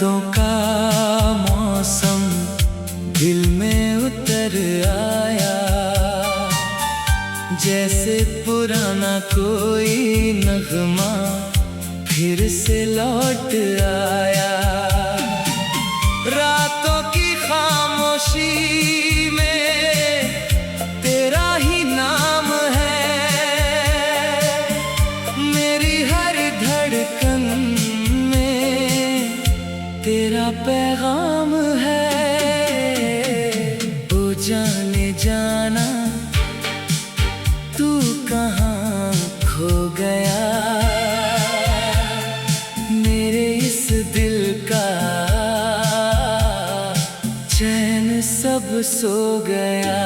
यादों का मौसम दिल में उतर आया, जैसे पुराना कोई नगमा फिर से लौट आया। रातों की खामोशी में तेरा ही नाम है, मेरी हर धड़कन में तेरा पैगाम है। ओ जाने जाना तू कहाँ खो गया, मेरे इस दिल का चैन सब सो गया।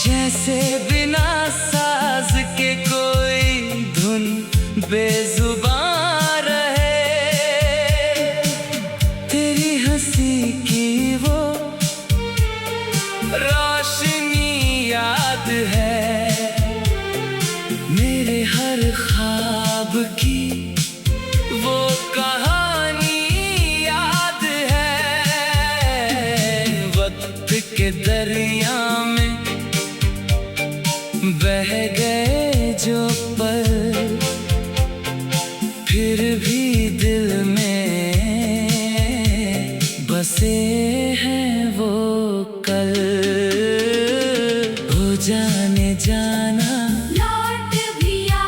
जैसे बिना साज के कोई धुन बेजुबान रहे, तेरी हंसी की वो रोशनी याद है, मेरे हर ख्वाब की वो कहानी याद है। वक्त के दरिया में बह गए जो पल, फिर भी दिल में बसे हैं वो कल। हो जाने जाना लौट भी आ,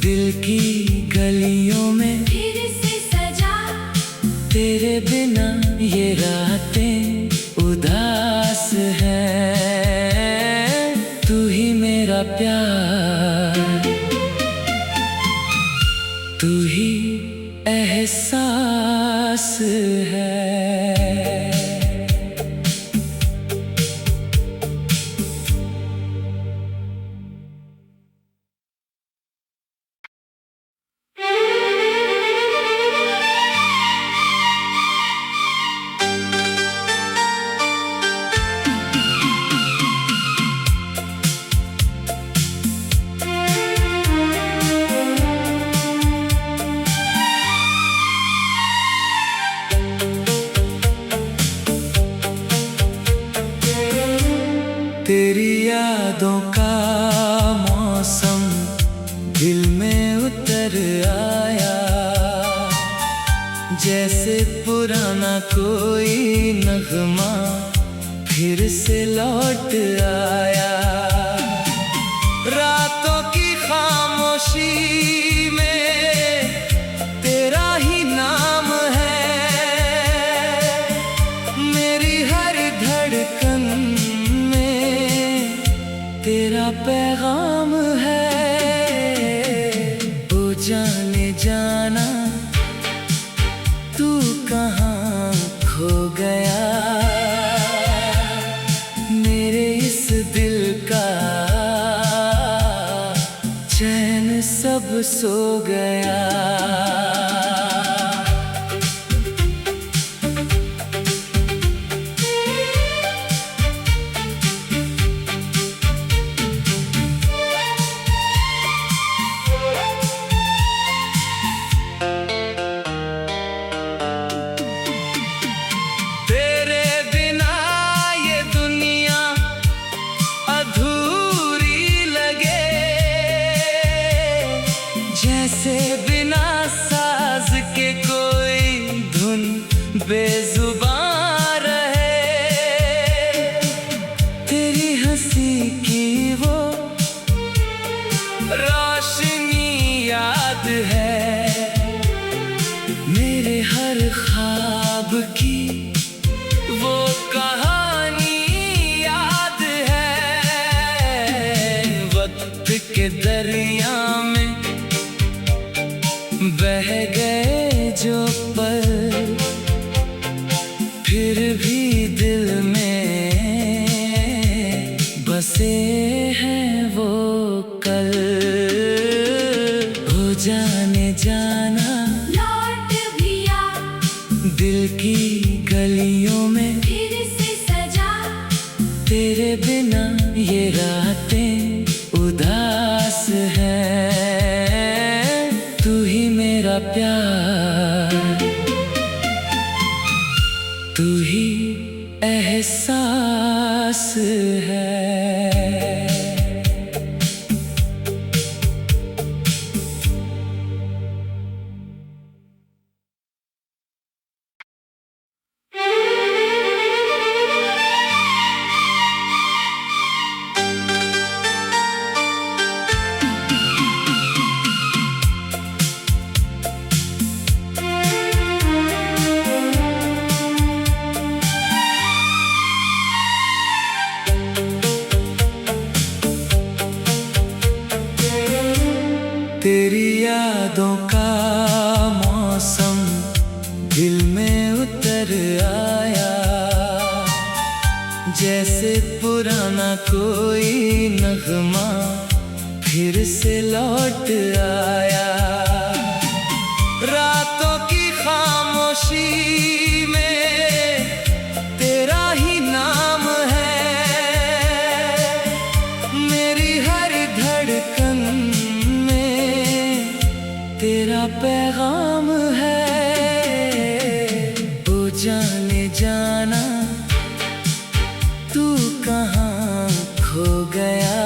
दिल की गलियों में फिर से सजा, तेरे बिना ये रातें उदास हैं। तू ही मेरा प्यार, तू ही एहसास है। तेरी यादों का मौसम दिल में उतर आया, जैसे पुराना कोई नगमा फिर से लौट आया। रातों की खामोशी में तेरा ही नाम है, मेरी हर धड़कन तेरा पैगाम है। ओ जाने जाना तू कहाँ खो गया, मेरे इस दिल का चैन सब सो गया। जैसे बिना साज के कोई धुन बेजुबान रहे, तेरी हंसी की वो रोशनी याद है, मेरे हर ख्वाब की वो कहानी याद है। वक्त के दरिया में बह गए जो पल, फिर बसे हैं वो कल, हो जाने जाना लौट भी आ, दिल की गलियों में फिर से सजा, तेरे बिना ये रातें उदास हैं। तू ही मेरा प्यार, तू ही एहसास है। तेरी यादों का मौसम दिल में उतर आया, जैसे पुराना कोई नगमा फिर से लौट आया। रातों की खामोशी में तेरा ही नाम है, मेरी हर धड़कन तेरा पैगाम है। ओ जाने जाना तू कहाँ खो गया,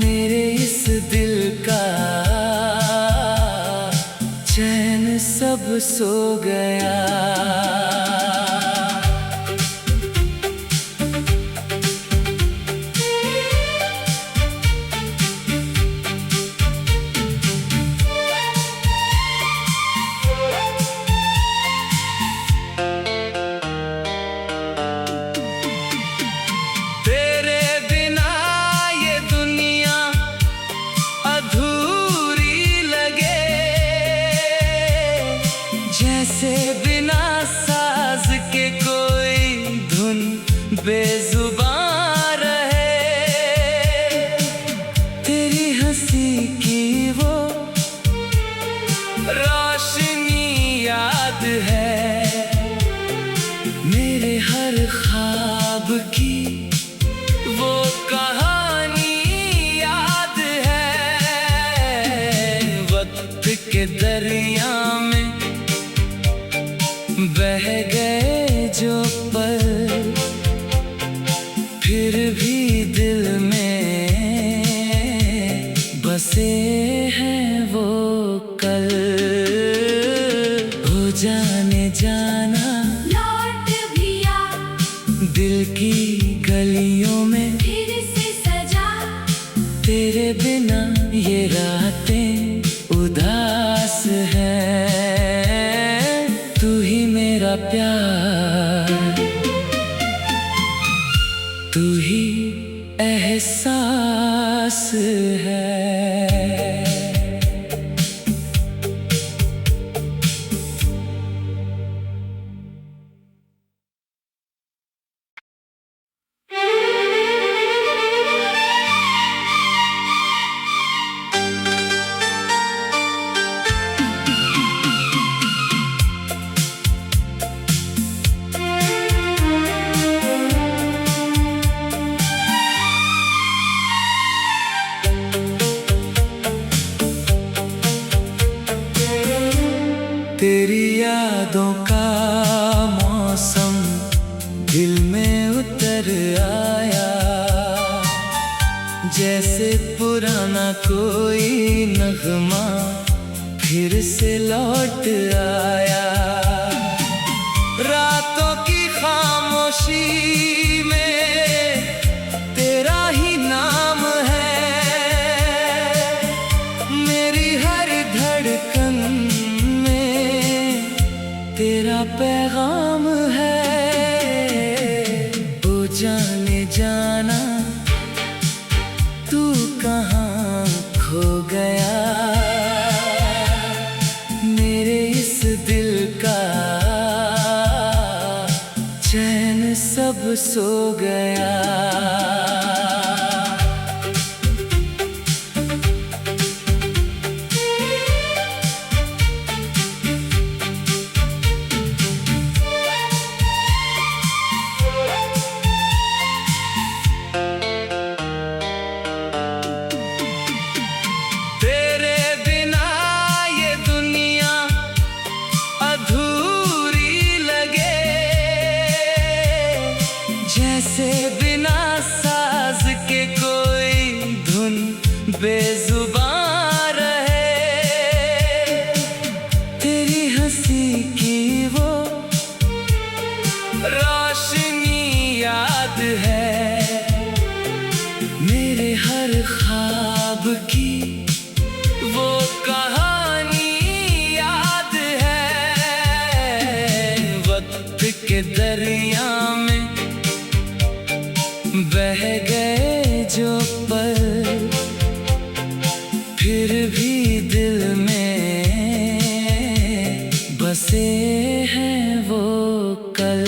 मेरे इस दिल का चैन सब सो गया। जैसे बिना साज के कोई धुन बेजुबान रहे, तेरी हंसी की वो रोशनी याद है, मेरे हर ख्वाब की वो कहानी याद है। वक्त के दरिया में बह गए जो पल, फिर भी दिल में बसे हैं वो कल। हो जाने जाना लौट भी आ, दिल की गलियों में फिर से सजा, तेरे बिना ये रातें उदास हैं। तू ही मेरा प्यार, तू ही एहसास है। तेरी यादों का मौसम दिल में उतर आया, जैसे पुराना कोई नगमा फिर से लौट आया। रातों की खामोशी में तेरा ही नाम है, मेरी हर धड़कन तेरा पैगाम है। ओ जाने जाना तू कहाँ खो गया, मेरे इस दिल का चैन सब सब सो गया। जैसे बिना साज के कोई धुन बेजुबान रहे। तेरी हंसी की वो रोशनी याद है, मेरे हर ख्वाब की वो कहानी याद है। वक्त के दरिया में बह गए जो पल, फिर भी दिल में बसे हैं वो कल।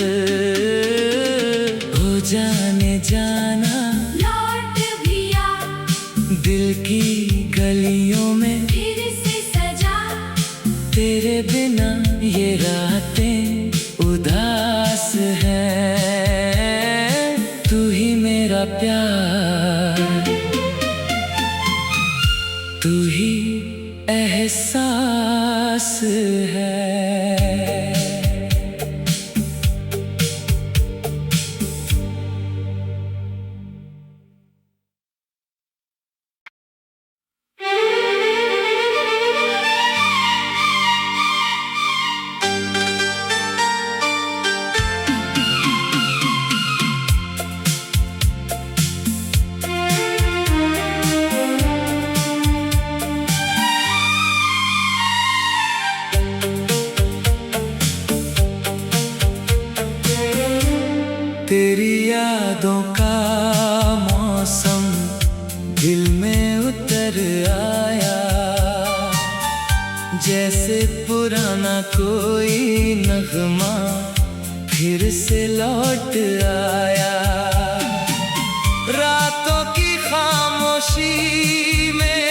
हो जाने जाना लौट भी आ, दिल की गलियों में फिर से सजा। तेरे बिना ये रातें उदास हैं। तू ही मेरा प्यार, तू ही एहसास है। तेरी यादों का मौसम दिल में उतर आया, जैसे पुराना कोई नगमा फिर से लौट आया। रातों की खामोशी में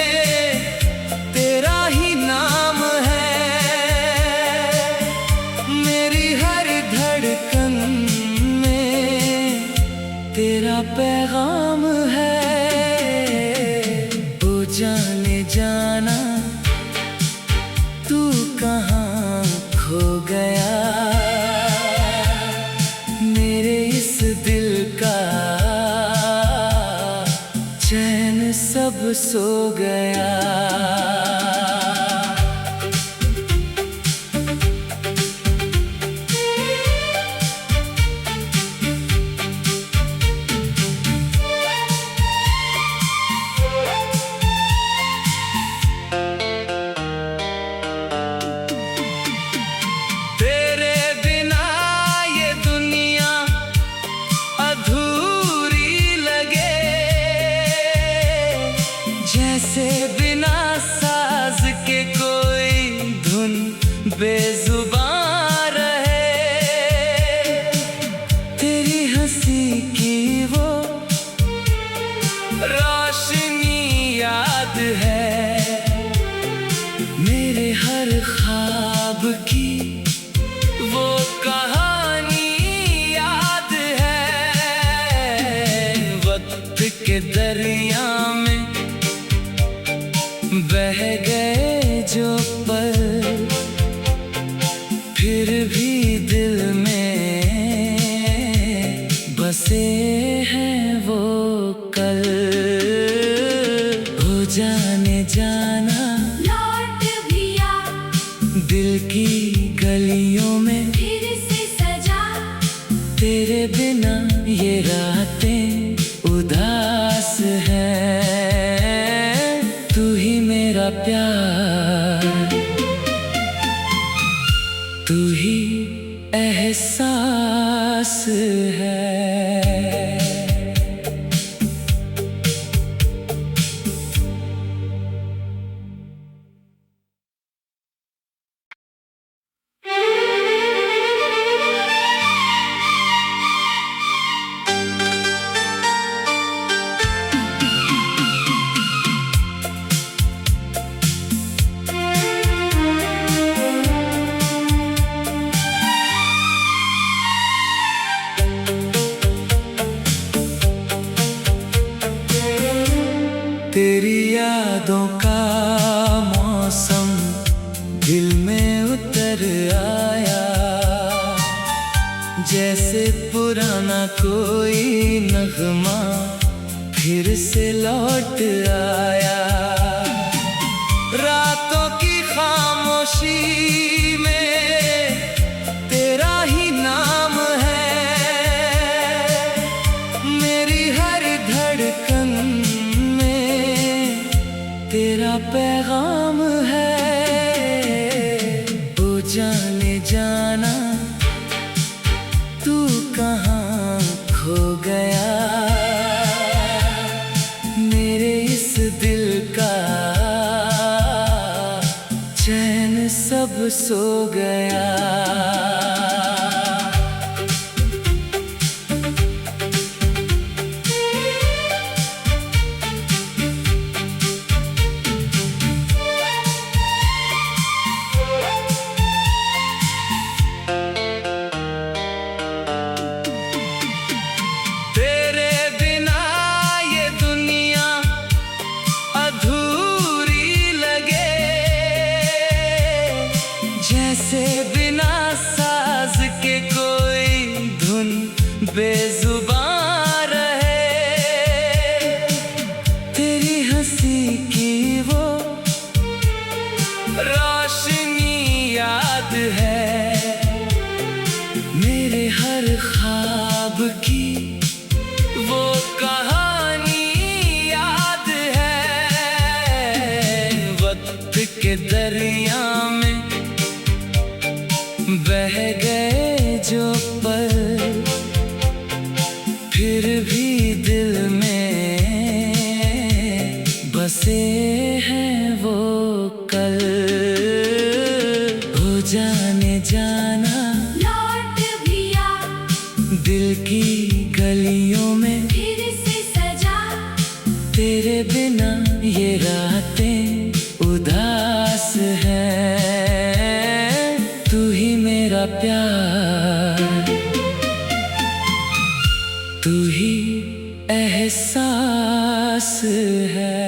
तेरा ही नाम है, मेरी हर धड़कन तेरा पैगाम है। ओ जाने जाना तू कहाँ खो गया, मेरे इस दिल का चैन सब सो गया। जैसे बिना साज के कोई धुन बेजुबान रहे। तेरी हंसी की वो रोशनी याद है, मेरे हर ख्वाब की वो कहानी याद है। वक्त के दरिया में बह गए जो पल, फिर भी दिल में बसे हैं वो कल। हो जाने जाना लौट भी आ, दिल की गलियों में फिर से सजा। तेरे बिना ये रातें उदास हैं। तू ही मेरा प्यार, तू ही एहसास है। तेरी यादों का मौसम दिल में उतर आया, जैसे पुराना कोई नगमा फिर से लौट आया। रातों की खामोशी में तेरा ही नाम है, मेरी हर धड़कन में तेरा पैगाम है। ओ जाने जाना तू कहाँ खो गया, मेरे इस दिल का चैन सब सो गया। तेरे बिना ये दुनिया अधूरी लगे, जैसे बिना साज के कोई धुन बेजुबान रहे। तेरी हंसी की वो रोशनी याद है, मेरे हर ख्वाब की वो कहानी याद है। वक्त के दरिया में बह गए जो पल, फिर भी दिल में बसे हैं वो कल। हो जाने जाना लौट भी आ, दिल की गलियों में फिर से सजा। तेरे बिना ये रातें उदास हैं। तू ही मेरा प्यार, तू ही एहसास है।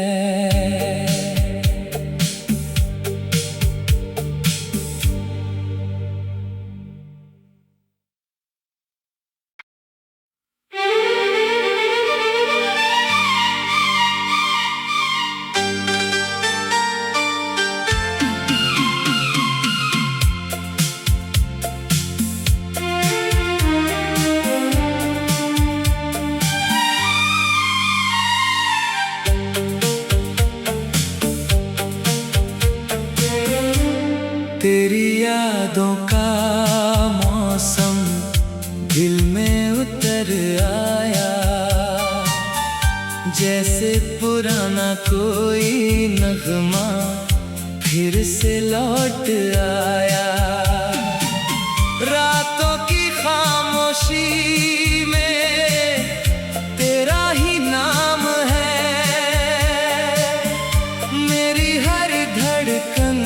तेरी यादों का मौसम दिल में उतर आया, जैसे पुराना कोई नगमा फिर से लौट आया। रातों की खामोशी में तेरा ही नाम है, मेरी हर धड़कन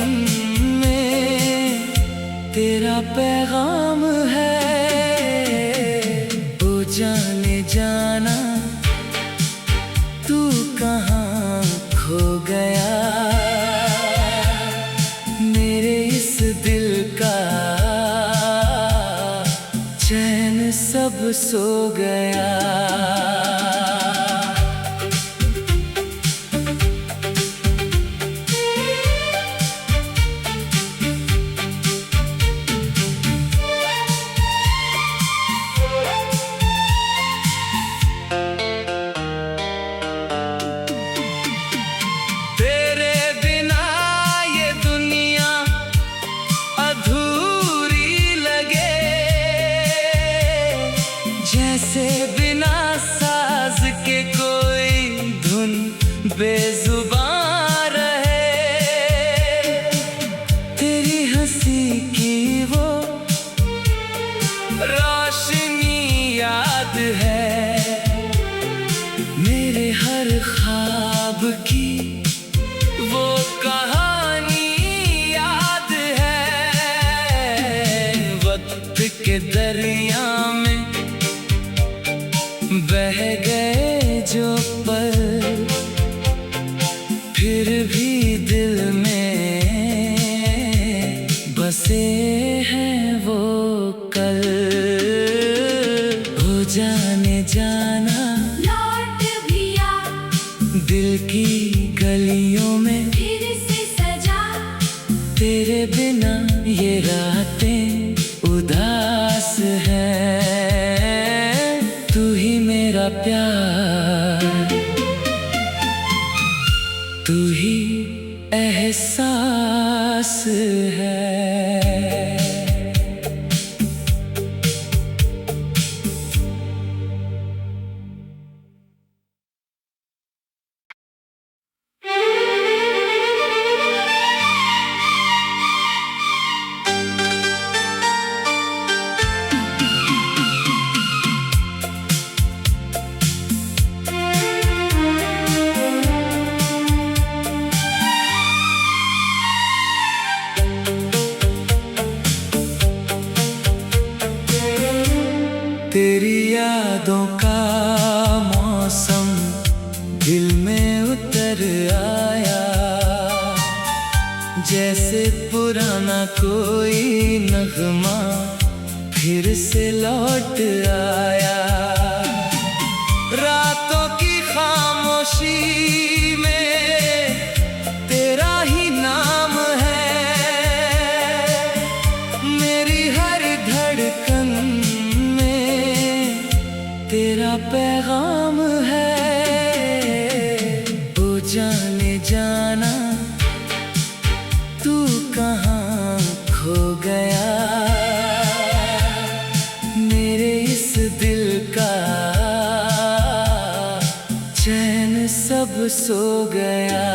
तेरा पैगाम है। ओ जाने जाना तू कहाँ खो गया, मेरे इस दिल का चैन सब सो गया। तेरे बिना ये दुनिया अधूरी लगे, जैसे बिना साज के कोई धुन बेजुबान रहे। तेरी हंसी की वो रोशनी याद है, मेरे हर ख्वाब की वो कहानी याद है। वक्त के दरिया में बह गए जो पल, दिल की गलियों में फिर से सजा। तेरे बिना ये रातें उदास है। तू ही मेरा प्यार, तू ही एहसास है। तेरी यादों का मौसम दिल में उतर आया, जैसे पुराना कोई नगमा फिर से लौट आया। रातों की खामोशी में तेरा ही नाम है, मेरी हर धड़कन तेरा पैगाम है। ओ जाने जाना तू कहाँ खो गया, मेरे इस दिल का चैन सब सो गया।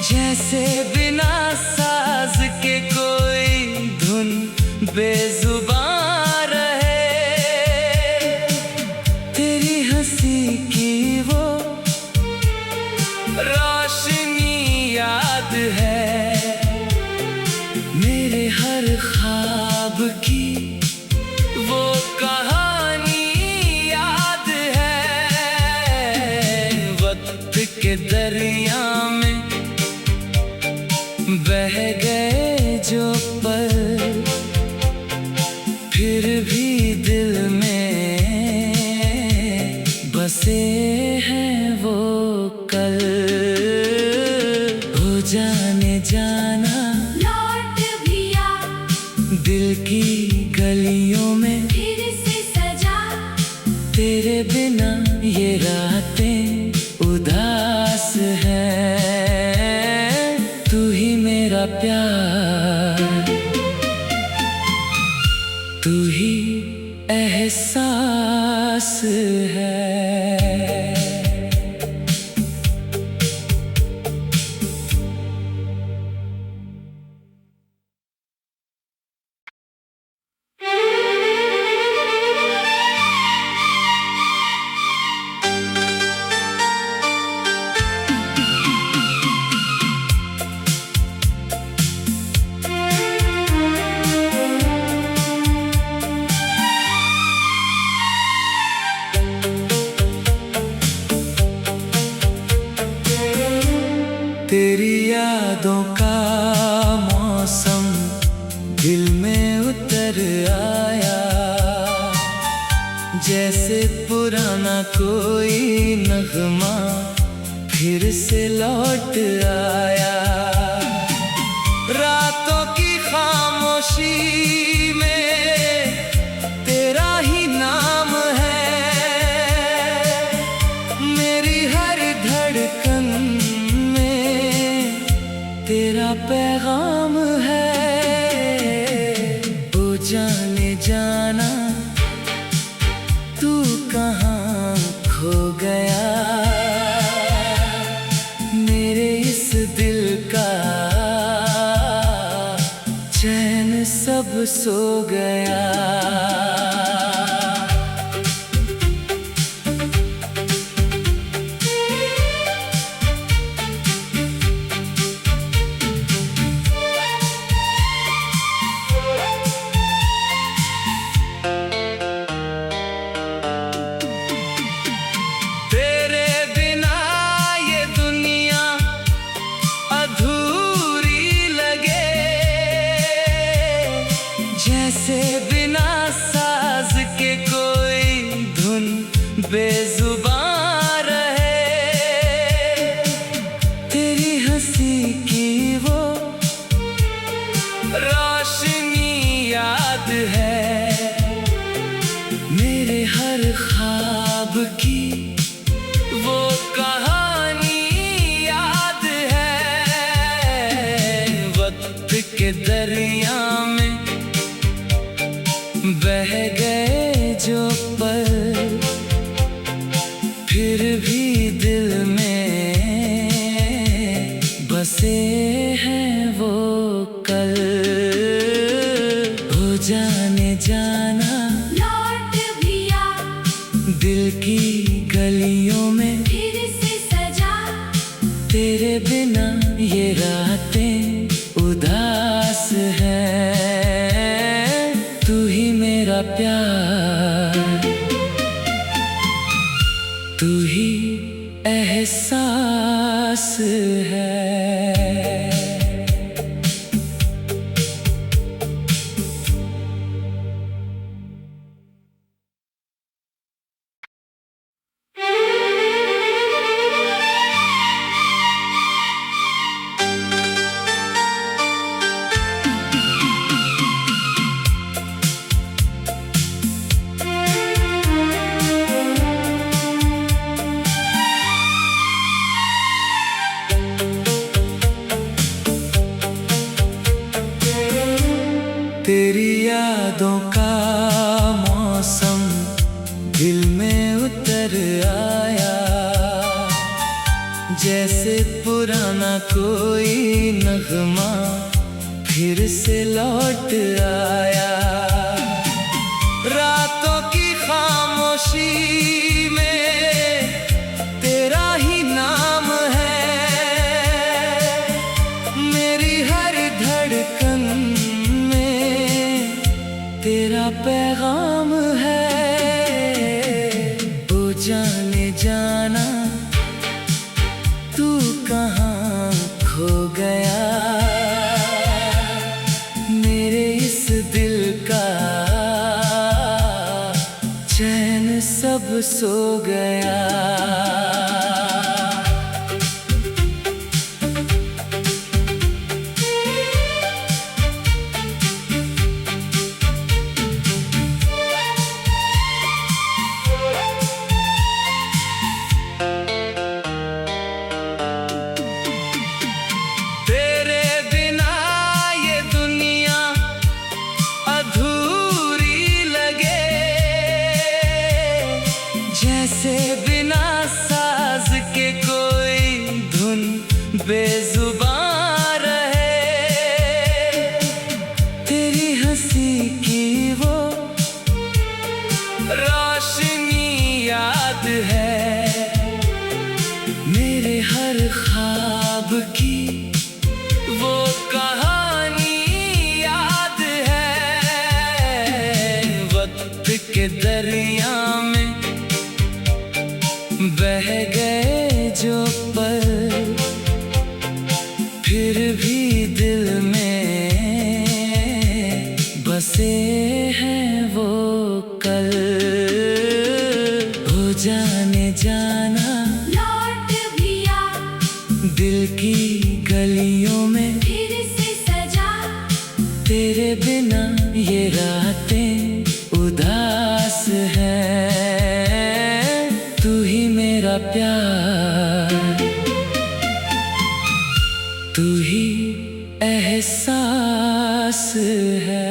जैसे बिना साज के कोई धुन बेजुबान रहे, तेरी हंसी की वो रोशनी याद है, मेरे हर ख्वाब की वो कहानी याद है। वक्त के दरिया में बह गए जो पल, फिर भी दिल में बसे हैं वो कल। हो जाने जाना लौट भी आ, दिल की गलियों में फिर से सजा। तेरे बिना ये रातें उदास है। तू ही मेरा प्यार, तू ही एहसास है। तेरी यादों का मौसम दिल में उतर आया, जैसे पुराना कोई नगमा फिर से लौट आया। रातों की खामोशी में तेरा ही नाम है, मेरी हर धड़कन तेरा पैगाम है। ओ जाने जाना तू कहाँ खो गया, मेरे इस दिल का चैन सब सो गया। बसे हैं वो कल, हो जाने जाना लौट भी आ, दिल की गलियों में फिर से सजा। तेरे बिना ये रातें उदास हैं। तू ही मेरा प्यार, तू ही एहसास है। तेरी यादों का मौसम दिल में उतर आया, जैसे पुराना कोई नगमा फिर से लौट आया। रातों की खामोशी में तेरा ही नाम है, मेरी हर धड़कन तेरा पैगाम है। ओ जाने जाना तू कहाँ खो गया, मेरे इस दिल का चैन सब सो गया। जैसे बिना साज के कोई धुन बेजुबान रहे, तेरी हंसी की वो रोशनी याद है, मेरे हर ख्वाब की वो कहानी याद है। वक्त के दरिया में बह गए जो पल, फिर भी दिल में बसे हैं वो कल। हो जाने जाना लौट भी आ, दिल की गलियों में फिर से सजा। तेरे बिना ये रातें उदास हैं। तू ही मेरा प्यार, तू ही एहसास है।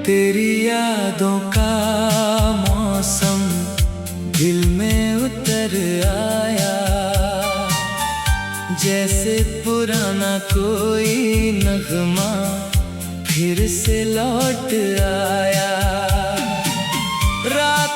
तेरी यादों का मौसम दिल में उतर आया, जैसे पुराना कोई नगमा फिर से लौट आया। रात